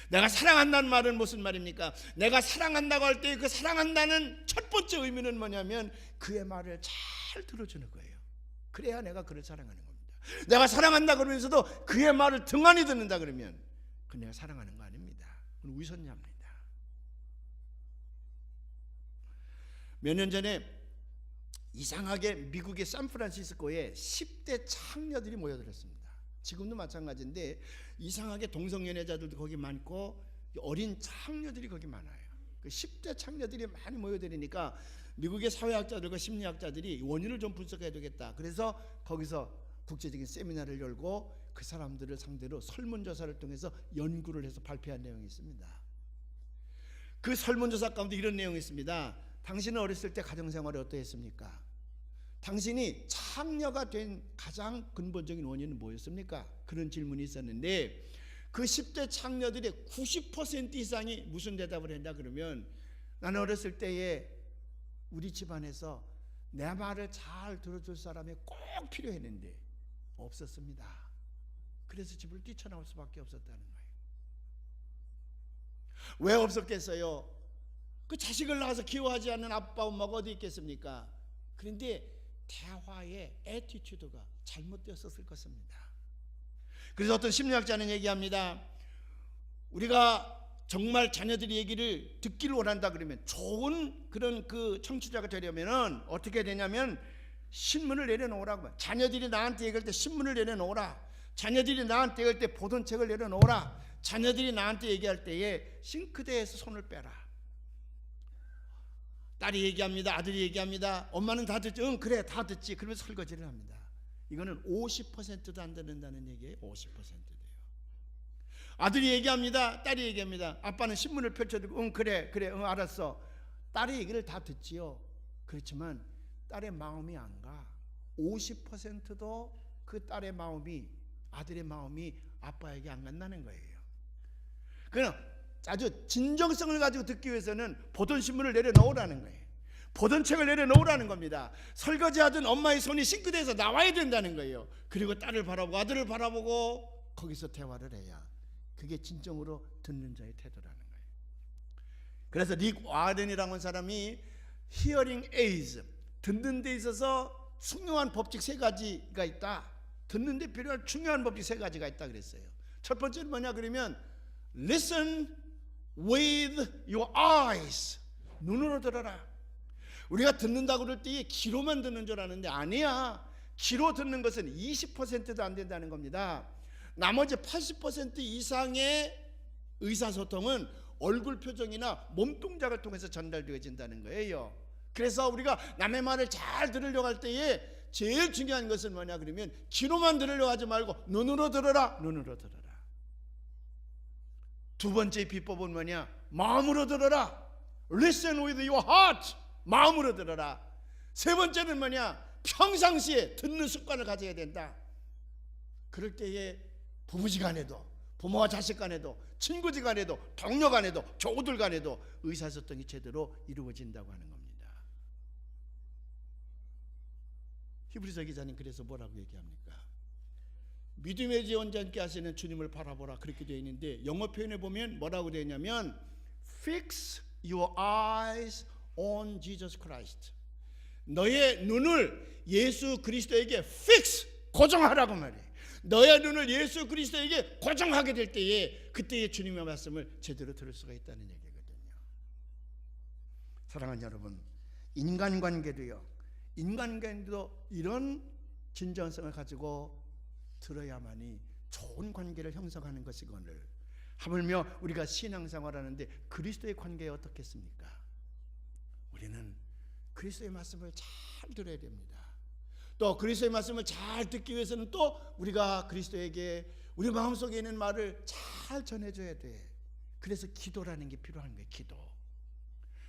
내가 사랑한다는 말은 무슨 말입니까? 내가 사랑한다고 할 때 그 사랑한다는 첫 번째 의미는 뭐냐면 그의 말을 잘 들어주는 거예요. 그래야 내가 그를 사랑하는 겁니다. 내가 사랑한다 그러면서도 그의 말을 등한히 듣는다 그러면 그 내가 사랑하는 거 아닙니다. 그건 위선자입니다. 몇 년 전에 이상하게 미국의 샌프란시스코에 10대 창녀들이 모여들었습니다. 지금도 마찬가지인데 이상하게 동성연애자들도 거기 많고 어린 창녀들이 거기 많아요. 그 10대 창녀들이 많이 모여들으니까 미국의 사회학자들과 심리학자들이 원인을 좀 분석해야 되겠다. 그래서 거기서 국제적인 세미나를 열고 그 사람들을 상대로 설문조사를 통해서 연구를 해서 발표한 내용이 있습니다. 그 설문조사 가운데 이런 내용이 있습니다. 당신은 어렸을 때 가정생활이 어떠했습니까? 당신이 창녀가 된 가장 근본적인 원인은 뭐였습니까? 그런 질문이 있었는데 그 10대 창녀들의 90% 이상이 무슨 대답을 했냐 그러면 나는 어렸을 때에 우리 집안에서 내 말을 잘 들어줄 사람이 꼭 필요했는데 없었습니다. 그래서 집을 뛰쳐나올 수밖에 없었다는 거예요. 왜 없었겠어요? 그 자식을 낳아서 키워하지 않는 아빠 엄마가 어디 있겠습니까? 그런데 대화의 애티튜드가 잘못되었을 것입니다. 그래서 어떤 심리학자는 얘기합니다. 우리가 정말 자녀들이 얘기를 듣기를 원한다 그러면 좋은 그런 그 청취자가 되려면은 어떻게 되냐면 신문을 내려놓으라고. 자녀들이 나한테 얘기할 때 신문을 내려놓으라. 자녀들이 나한테 얘기할 때 보던 책을 내려놓으라. 자녀들이 나한테 얘기할 때에 싱크대에서 손을 빼라. 딸이 얘기합니다. 아들이 얘기합니다. 엄마는 다 듣지. 응 그래 다 듣지. 그러면서 설거지를 합니다. 이거는 50%도 안 듣는다는 얘기예요. 50%도요. 아들이 얘기합니다. 딸이 얘기합니다. 아빠는 신문을 펼쳐들고 응 그래 응 알았어. 딸의 얘기를 다 듣지요. 그렇지만 딸의 마음이 안 가. 50%도 그 딸의 마음이 아들의 마음이 아빠에게 안 간다는 거예요. 그냥 아주 진정성을 가지고 듣기 위해서는 보던 신문을 내려놓으라는 거예요. 보던 책을 내려놓으라는 겁니다. 설거지하던 엄마의 손이 싱크대에서 나와야 된다는 거예요. 그리고 딸을 바라보고 아들을 바라보고 거기서 대화를 해야 그게 진정으로 듣는 자의 태도라는 거예요. 그래서 릭 와렌이라는 사람이 히어링 에이즈, 듣는 데 있어서 중요한 법칙 3가지가 있다. 듣는 데 필요한 중요한 법칙 3가지가 있다 그랬어요. 첫 번째는 뭐냐 그러면 Listen with your eyes. 눈으로 들어라. 우리가 듣는다고 그럴 때 귀로만 듣는 줄 아는데 아니야. 귀로 듣는 것은 20%도 안 된다는 겁니다. 나머지 80% 이상의 의사소통은 얼굴 표정이나 몸동작을 통해서 전달되어진다는 거예요. 그래서 우리가 남의 말을 잘 들으려고 할 때에 제일 중요한 것은 뭐냐 그러면 귀로만 들으려고 하지 말고 눈으로 들어라. 눈으로 들어라. 두 번째 비법은 뭐냐? 마음으로 들어라. Listen with your heart. 마음으로 들어라. 세 번째는 뭐냐? 평상시에 듣는 습관을 가져야 된다. 그럴 때에 부부지간에도 부모와 자식간에도 친구지간에도 동료간에도 교우들간에도 의사소통이 제대로 이루어진다고 하는 겁니다. 히브리서 기자님 그래서 뭐라고 얘기합니까? 믿음의 지원자께 하시는 주님을 바라보라 그렇게 되어 있는데 영어 표현에 보면 뭐라고 되어 있냐면 Fix your eyes on Jesus Christ. 너의 눈을 예수 그리스도에게 fix, 고정하라고 말해. 너의 눈을 예수 그리스도에게 고정하게 될 때에 그때의 주님의 말씀을 제대로 들을 수가 있다는 얘기거든요. 사랑하는 여러분, 인간관계도 이런 진정성을 가지고 들어야만이 좋은 관계를 형성하는 것이거늘 하물며 우리가 신앙생활하는데 그리스도의 관계에 어떻겠습니까? 우리는 그리스도의 말씀을 잘 들어야 됩니다. 또 그리스도의 말씀을 잘 듣기 위해서는 또 우리가 그리스도에게 우리 마음속에 있는 말을 잘 전해줘야 돼. 그래서 기도라는 게 필요한 거예요. 기도.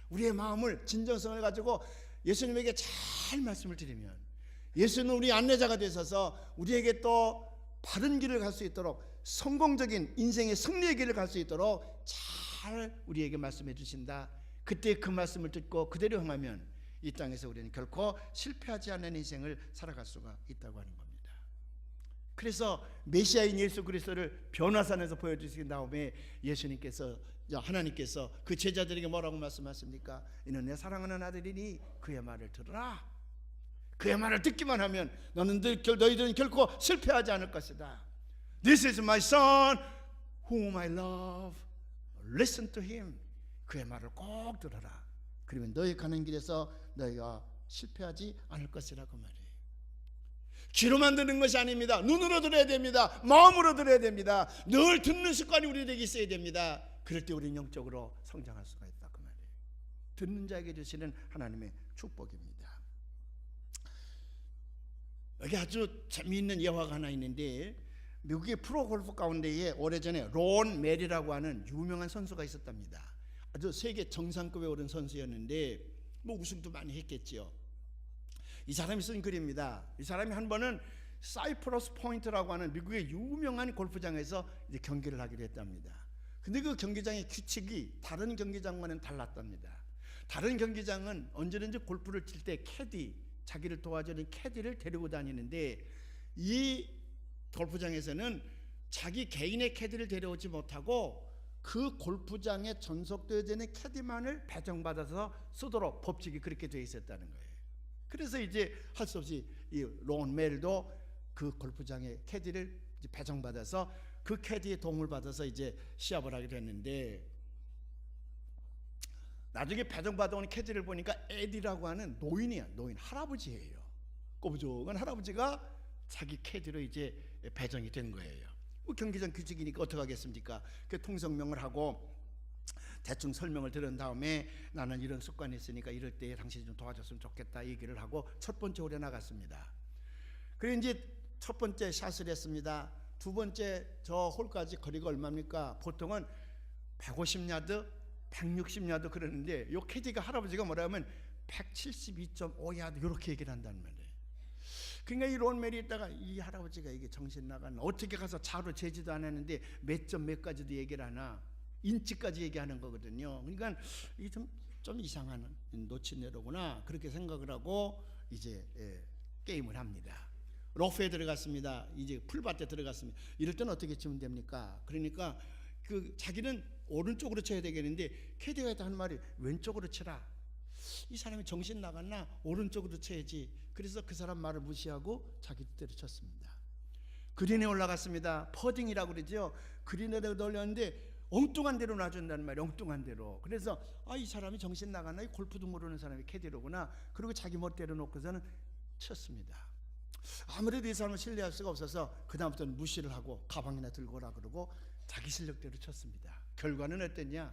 우리의 마음을 진정성을 가지고 예수님에게 잘 말씀을 드리면 예수는 우리 안내자가 되셔서 우리에게 또 바른 길을 갈 수 있도록 성공적인 인생의 승리의 길을 갈 수 있도록 잘 우리에게 말씀해 주신다. 그때 그 말씀을 듣고 그대로 행하면 이 땅에서 우리는 결코 실패하지 않는 인생을 살아갈 수가 있다고 하는 겁니다. 그래서 메시아인 예수 그리스도를 변화산에서 보여주신 다음에 예수님께서 하나님께서 그 제자들에게 뭐라고 말씀하십니까? 이는 내 사랑하는 아들이니 그의 말을 들으라. 그의 말을 듣기만 하면 너희들은 결코 실패하지 않을 것이다. This is my son whom I love. Listen to him. 그의 말을 꼭 들어라. 그러면 너희 가는 길에서 너희가 실패하지 않을 것이라고 말해요. 귀로만 듣는 것이 아닙니다. 눈으로 들어야 됩니다. 마음으로 들어야 됩니다. 늘 듣는 습관이 우리에게 있어야 됩니다. 그럴 때 우리는 영적으로 성장할 수가 있다고 말해요. 듣는 자에게 주시는 하나님의 축복입니다. 여기 아주 재미있는 예화가 하나 있는데, 미국의 프로골프 가운데에 오래전에 론 메리라고 하는 유명한 선수가 있었답니다. 아주 세계 정상급에 오른 선수였는데 뭐 우승도 많이 했겠지요. 이 사람이 쓴 글입니다. 이 사람이 한 번은 사이프러스 포인트라고 하는 미국의 유명한 골프장에서 이제 경기를 하기로 했답니다. 근데 그 경기장의 규칙이 다른 경기장과는 달랐답니다. 다른 경기장은 언제든지 골프를 칠 때 캐디, 자기를 도와주는 캐디를 데리고 다니는데, 이 골프장에서는 자기 개인의 캐디를 데려오지 못하고 그 골프장에 전속되어야 되는 캐디만을 배정받아서 쓰도록 법칙이 그렇게 되어 있었다는 거예요. 그래서 이제 할 수 없이 이 론 멜도 그 골프장의 캐디를 배정받아서 그 캐디의 도움을 받아서 이제 시합을 하게 됐는데, 나중에 배정받아온 캐디를 보니까 에디라고 하는 노인이야. 노인 할아버지예요. 꼬부족한 할아버지가 자기 캐디로 이제 배정이 된 거예요. 뭐 경기장 규칙이니까 어떻게 하겠습니까? 그 통성명을 하고 대충 설명을 들은 다음에 나는 이런 습관이 있으니까 이럴 때 당신이 좀 도와줬으면 좋겠다 얘기를 하고 첫 번째 홀에 나갔습니다. 그리고 이제 첫 번째 샷을 했습니다. 두 번째 저 홀까지 거리가 얼마입니까? 보통은 150야드, 160야드 그러는데 요 캐디가 할아버지가 뭐라 하면 172.5야드 이렇게 얘기를 한단 말이에요. 그러니까 이 론 메리 있다가 이 할아버지가 이게 정신 나갔나, 어떻게 가서 차로 재지도 안 했는데 몇 점 몇 가지도 얘기를 하나, 인치까지 얘기하는 거거든요. 그러니까 이게 좀 이상한 노친내로구나 그렇게 생각을 하고 이제 게임을 합니다. 러프에 들어갔습니다. 이제 풀밭에 들어갔습니다. 이럴 때는 어떻게 치면 됩니까? 그러니까 그 자기는 오른쪽으로 쳐야 되겠는데 캐디가 하는 말이 왼쪽으로 치라. 이 사람이 정신 나갔나? 오른쪽으로 쳐야지. 그래서 그 사람 말을 무시하고 자기 뜻대로 쳤습니다. 그린에 올라갔습니다. 퍼딩이라고 그러죠. 그린에 올렸는데 엉뚱한 데로 놔준다는 말이에요. 엉뚱한 데로. 그래서 이 사람이 정신 나갔나? 이 골프도 모르는 사람이 캐디로구나. 그리고 자기 멋대로 놓고서는 쳤습니다. 아무래도 이 사람을 신뢰할 수가 없어서 그 다음부터는 무시를 하고 가방이나 들고 오라 그러고 자기 실력대로 쳤습니다. 결과는 어땠냐?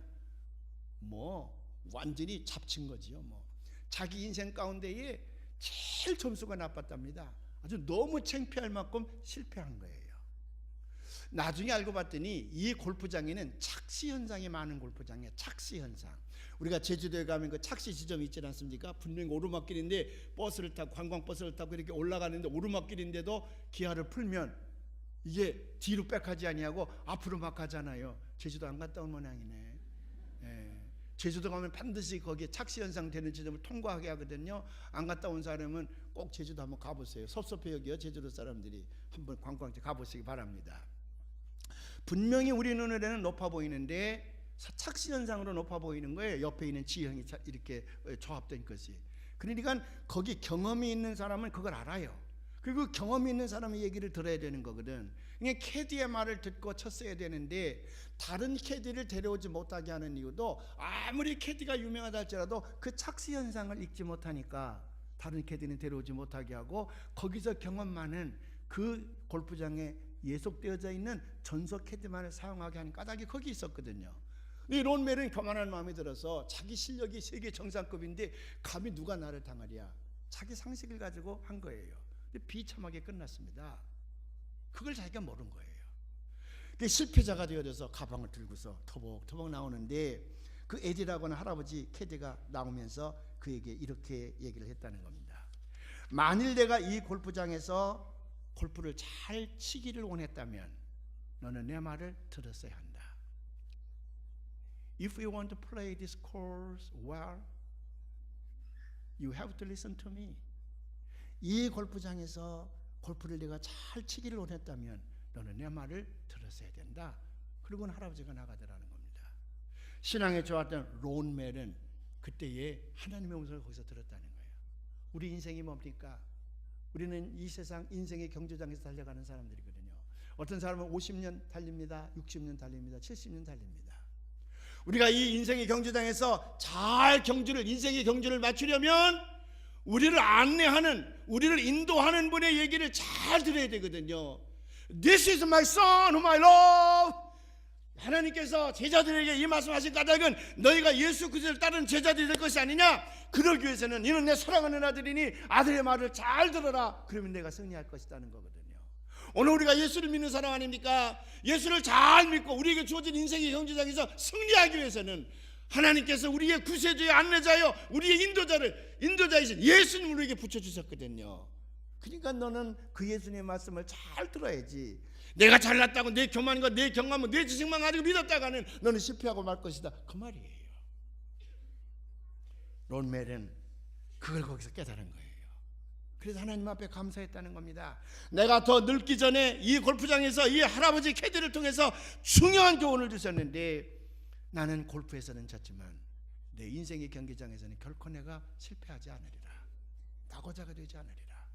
뭐 완전히 잡친 거지요. 뭐 자기 인생 가운데에 제일 점수가 나빴답니다. 아주 너무 창피할 만큼 실패한 거예요. 나중에 알고 봤더니 이 골프장에는 착시 현상이 많은 골프장이에요. 착시 현상. 우리가 제주도에 가면 그 착시 지점이 있지 않습니까? 분명히 오르막길인데 버스를 타고 관광버스를 타고 이렇게 올라가는데 오르막길인데도 기아를 풀면 이게 뒤로 백하지 아니하고 앞으로 막 가잖아요. 제주도 안 갔다 온 모양이네. 제주도 가면 반드시 거기에 착시 현상 되는 지점을 통과하게 하거든요. 안 갔다 온 사람은 꼭 제주도 한번 가보세요. 섭섭해 여기요. 제주도 사람들이 한번 관광지 가보시기 바랍니다. 분명히 우리 눈에는 높아 보이는데 착시 현상으로 높아 보이는 거예요. 옆에 있는 지형이 이렇게 조합된 것이. 그러니까 거기 경험이 있는 사람은 그걸 알아요. 그리고 경험이 있는 사람의 얘기를 들어야 되는 거거든. 그러니까 캐디의 말을 듣고 쳤어야 되는데 다른 캐디를 데려오지 못하게 하는 이유도 아무리 캐디가 유명하다 할지라도 그 착시 현상을 읽지 못하니까 다른 캐디는 데려오지 못하게 하고 거기서 경험 많은 그 골프장에 예속되어져 있는 전속 캐디만을 사용하게 하는 까닭이 거기 있었거든요. 이 론 멜은 교만한 마음이 들어서 자기 실력이 세계 정상급인데 감히 누가 나를 당하랴. 자기 상식을 가지고 한 거예요. 근데 비참하게 끝났습니다. 그걸 자기가 모른 거예요. 실패자가 되어져서 가방을 들고서 터벅터벅 나오는데 그 에디라고 하는 할아버지 캐디가 나오면서 그에게 이렇게 얘기를 했다는 겁니다. 만일 내가 이 골프장에서 골프를 잘 치기를 원했다면 너는 내 말을 들었어야 한다. If you want to play this course well, you have to listen to me. 이 골프장에서 골프를 내가 잘 치기를 원했다면 너는 내 말을 들었어야 된다. 그러고는 할아버지가 나가더라는 겁니다. 신앙에 좋았던 론 멜은 그때에 하나님의 음성을 거기서 들었다는 거예요. 우리 인생이 뭡니까? 우리는 이 세상 인생의 경주장에서 달려가는 사람들이거든요. 어떤 사람은 50년 달립니다. 60년 달립니다. 70년 달립니다. 우리가 이 인생의 경주장에서 잘 인생의 경주를 맞추려면 우리를 안내하는, 우리를 인도하는 분의 얘기를 잘 들어야 되거든요. This is my son whom I love. 하나님께서 제자들에게 이 말씀하신 까닭은 너희가 예수 그리스도를 따르는 제자들이 될 것이 아니냐. 그러기 위해서는 이는 내 사랑하는 아들이니 아들의 말을 잘 들어라. 그러면 내가 승리할 것이라는 거거든요. 오늘 우리가 예수를 믿는 사람 아닙니까? 예수를 잘 믿고 우리에게 주어진 인생의 경주장에서 승리하기 위해서는 하나님께서 우리의 구세주의 안내자여 우리의 인도자이신 예수님을 우리에게 붙여주셨거든요. 그러니까 너는 그 예수님의 말씀을 잘 들어야지. 내가 잘났다고 내 교만과 내 경험과 내 지식만 가지고 믿었다가는 너는 실패하고 말 것이다, 그 말이에요. 론 멜은 그걸 거기서 깨달은 거예요. 그래서 하나님 앞에 감사했다는 겁니다. 내가 더 늙기 전에 이 골프장에서 이 할아버지 캐디를 통해서 중요한 교훈을 주셨는데 나는 골프에서는 졌지만 내 인생의 경기장에서는 결코 내가 실패하지 않으리라. 낙오자가 되지 않으리라.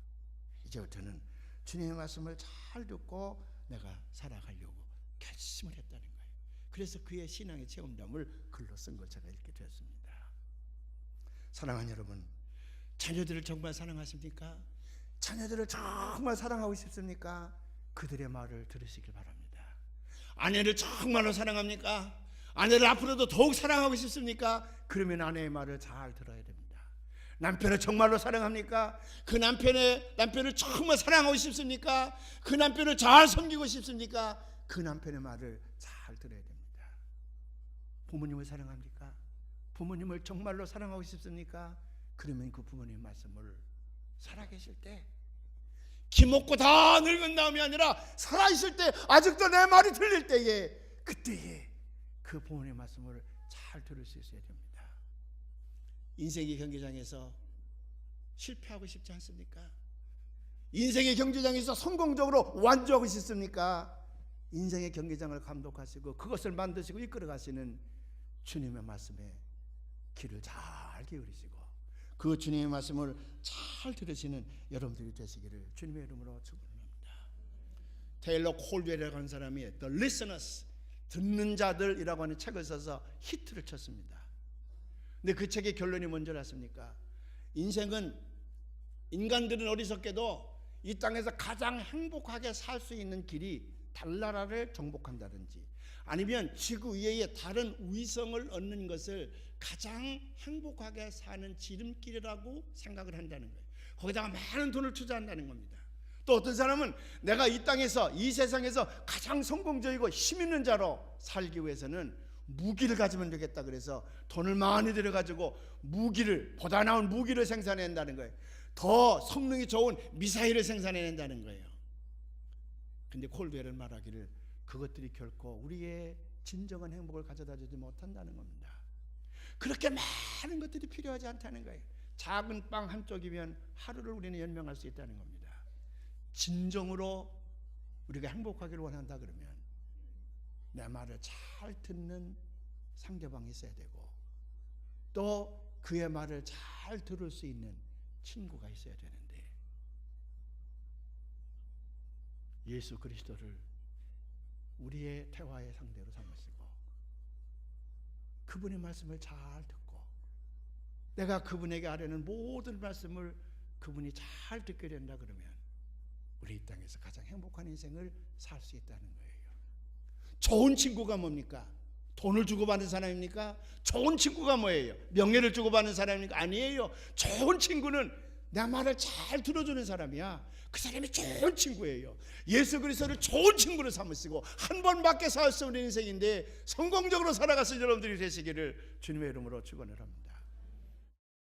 이제부터는 주님의 말씀을 잘 듣고 내가 살아가려고 결심을 했다는 거예요. 그래서 그의 신앙의 체험담을 글로 쓴 걸 제가 읽게 되었습니다. 사랑하는 여러분, 자녀들을 정말 사랑하십니까? 자녀들을 정말 사랑하고 싶습니까? 그들의 말을 들으시길 바랍니다. 아내를 정말로 사랑합니까? 아내를 앞으로도 더욱 사랑하고 싶습니까? 그러면 아내의 말을 잘 들어야 됩니다. 남편을 정말로 사랑합니까? 그 남편을 정말 사랑하고 싶습니까? 그 남편을 잘 섬기고 싶습니까? 그 남편의 말을 잘 들어야 됩니다. 부모님을 사랑합니까? 부모님을 정말로 사랑하고 싶습니까? 그러면 그 부모님의 말씀을 살아계실 때, 기먹고 다 늙은 다음이 아니라 살아있을 때, 아직도 내 말이 들릴 때에, 그때에 그 부모님의 말씀을 잘 들을 수 있어야 됩니다. 인생의 경기장에서 실패하고 싶지 않습니까? 인생의 경기장에서 성공적으로 완주하고 싶습니까? 인생의 경기장을 감독하시고 그것을 만드시고 이끌어 가시는 주님의 말씀에 귀를 잘 기울이시고 그 주님의 말씀을 잘 들으시는 여러분들이 되시기를 주님의 이름으로 축원합니다. 테일러 콜웰이라고 하는 사람이 The Listeners, 듣는 자들이라고 하는 책을 써서 히트를 쳤습니다. 근데 그 책의 결론이 뭔지 아십니까? 인생은, 인간들은 어리석게도 이 땅에서 가장 행복하게 살 수 있는 길이 달나라를 정복한다든지 아니면 지구 위에 다른 위성을 얻는 것을 가장 행복하게 사는 지름길이라고 생각을 한다는 거예요. 거기다가 많은 돈을 투자한다는 겁니다. 또 어떤 사람은 내가 이 땅에서, 이 세상에서 가장 성공적이고 힘 있는 자로 살기 위해서는 무기를 가지면 되겠다 그래서 돈을 많이 들여가지고 보다 나은 무기를 생산해낸다는 거예요. 더 성능이 좋은 미사일을 생산해낸다는 거예요. 근데 콜웰은 말하기를 그것들이 결코 우리의 진정한 행복을 가져다주지 못한다는 겁니다. 그렇게 많은 것들이 필요하지 않다는 거예요. 작은 빵 한 쪽이면 하루를 우리는 연명할 수 있다는 겁니다. 진정으로 우리가 행복하기를 원한다 그러면 내 말을 잘 듣는 상대방이 있어야 되고 또 그의 말을 잘 들을 수 있는 친구가 있어야 되는데 예수 그리스도를 우리의 대화의 상대로 삼으시고 그분의 말씀을 잘 듣고 내가 그분에게 하려는 모든 말씀을 그분이 잘 듣게 된다 그러면 우리 이 땅에서 가장 행복한 인생을 살 수 있다는 거예요. 좋은 친구가 뭡니까? 돈을 주고받는 사람입니까? 좋은 친구가 뭐예요? 명예를 주고받는 사람입니까? 아니에요. 좋은 친구는 내 말을 잘 들어주는 사람이야. 그 사람이 좋은 친구예요. 예수 그리스도를 좋은 친구로 삼으시고 한 번밖에 살 수 없는 인생인데 성공적으로 살아가신 여러분들이 되시기를 주님의 이름으로 축원을 합니다.